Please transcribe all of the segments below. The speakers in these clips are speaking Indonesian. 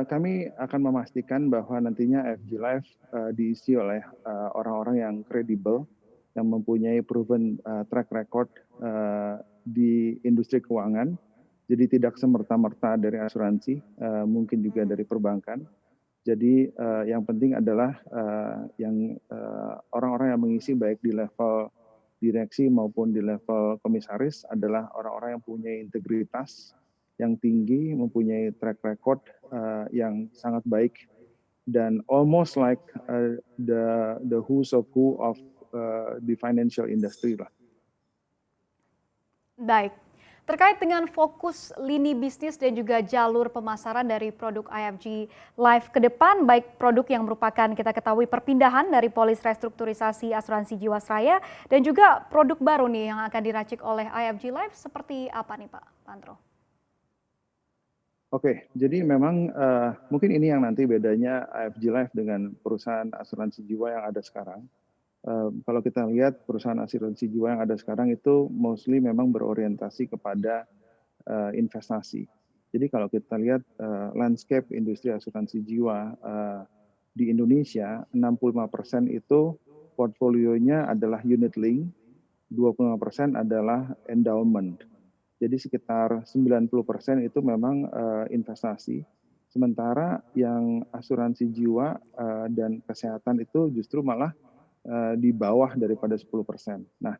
kami akan memastikan bahwa nantinya FG Live diisi oleh orang-orang yang kredibel, yang mempunyai proven track record di industri keuangan. Jadi tidak semerta-merta dari asuransi, mungkin juga dari perbankan. Jadi yang penting adalah orang-orang yang mengisi baik di level direksi maupun di level komisaris adalah orang-orang yang punya integritas yang tinggi, mempunyai track record yang sangat baik, dan almost like the who's of who of the financial industry lah. Baik, terkait dengan fokus lini bisnis dan juga jalur pemasaran dari produk IFG Life ke depan, baik produk yang merupakan kita ketahui perpindahan dari polis restrukturisasi asuransi Jiwasraya dan juga produk baru nih yang akan diracik oleh IFG Life, seperti apa nih Pak Pantro? Oke, jadi memang mungkin ini yang nanti bedanya IFG Life dengan perusahaan asuransi jiwa yang ada sekarang. Kalau kita lihat perusahaan asuransi jiwa yang ada sekarang itu mostly memang berorientasi kepada investasi. Jadi kalau kita lihat landscape industri asuransi jiwa di Indonesia, 65% itu portfolionya adalah unit link, 25% adalah endowment. Jadi sekitar 90% itu memang investasi. Sementara yang asuransi jiwa dan kesehatan itu justru malah di bawah daripada 10%. Nah,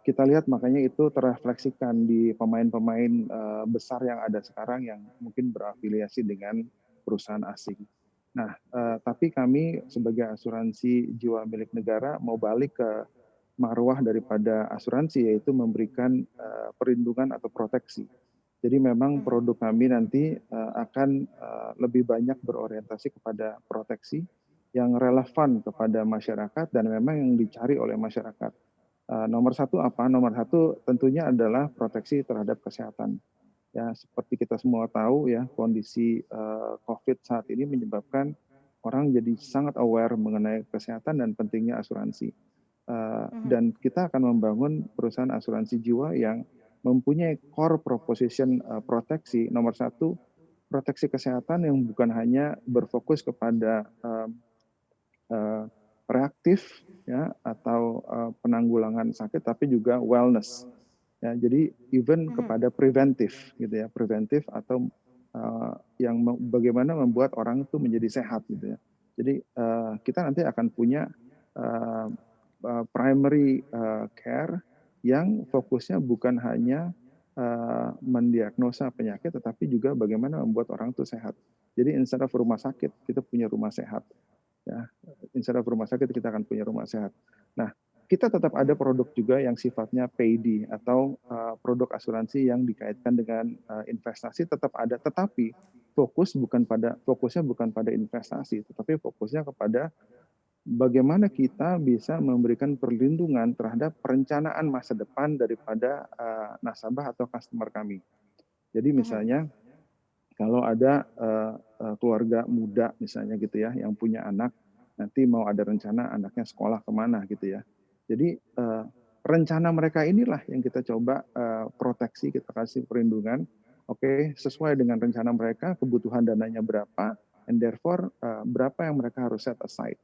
kita lihat makanya itu terefleksikan di pemain-pemain besar yang ada sekarang yang mungkin berafiliasi dengan perusahaan asing. Nah, tapi kami sebagai asuransi jiwa milik negara mau balik ke marwah daripada asuransi, yaitu memberikan perlindungan atau proteksi. Jadi memang produk kami nanti akan lebih banyak berorientasi kepada proteksi yang relevan kepada masyarakat dan memang yang dicari oleh masyarakat. Nomor satu apa? Nomor satu tentunya adalah proteksi terhadap kesehatan. Ya, seperti kita semua tahu ya, kondisi COVID saat ini menyebabkan orang jadi sangat aware mengenai kesehatan dan pentingnya asuransi. Dan kita akan membangun perusahaan asuransi jiwa yang mempunyai core proposition proteksi. Nomor satu, proteksi kesehatan yang bukan hanya berfokus kepada reaktif ya atau penanggulangan sakit, tapi juga wellness. Ya, jadi even kepada preventif gitu ya, preventif atau yang bagaimana membuat orang itu menjadi sehat gitu ya. Jadi kita nanti akan punya primary care yang fokusnya bukan hanya mendiagnosa penyakit, tetapi juga bagaimana membuat orang itu sehat. Jadi instead of rumah sakit, kita punya rumah sehat. Ya, instead of rumah sakit, kita akan punya rumah sehat. Nah, kita tetap ada produk juga yang sifatnya PD atau produk asuransi yang dikaitkan dengan investasi tetap ada, tetapi fokusnya bukan pada investasi, tetapi fokusnya kepada bagaimana kita bisa memberikan perlindungan terhadap perencanaan masa depan daripada nasabah atau customer kami. Jadi misalnya kalau ada keluarga muda misalnya gitu ya, yang punya anak, nanti mau ada rencana anaknya sekolah kemana gitu ya. Jadi rencana mereka inilah yang kita coba proteksi, kita kasih perlindungan. Oke, sesuai dengan rencana mereka, kebutuhan dananya berapa, and therefore berapa yang mereka harus set aside.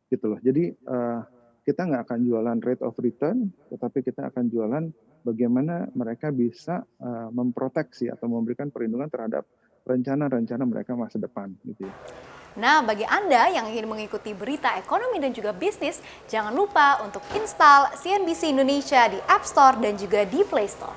Gitu loh. Jadi kita nggak akan jualan rate of return, tetapi kita akan jualan bagaimana mereka bisa memproteksi atau memberikan perlindungan terhadap rencana-rencana mereka masa depan gitu ya. Nah, bagi Anda yang ingin mengikuti berita ekonomi dan juga bisnis, jangan lupa untuk install CNBC Indonesia di App Store dan juga di Play Store.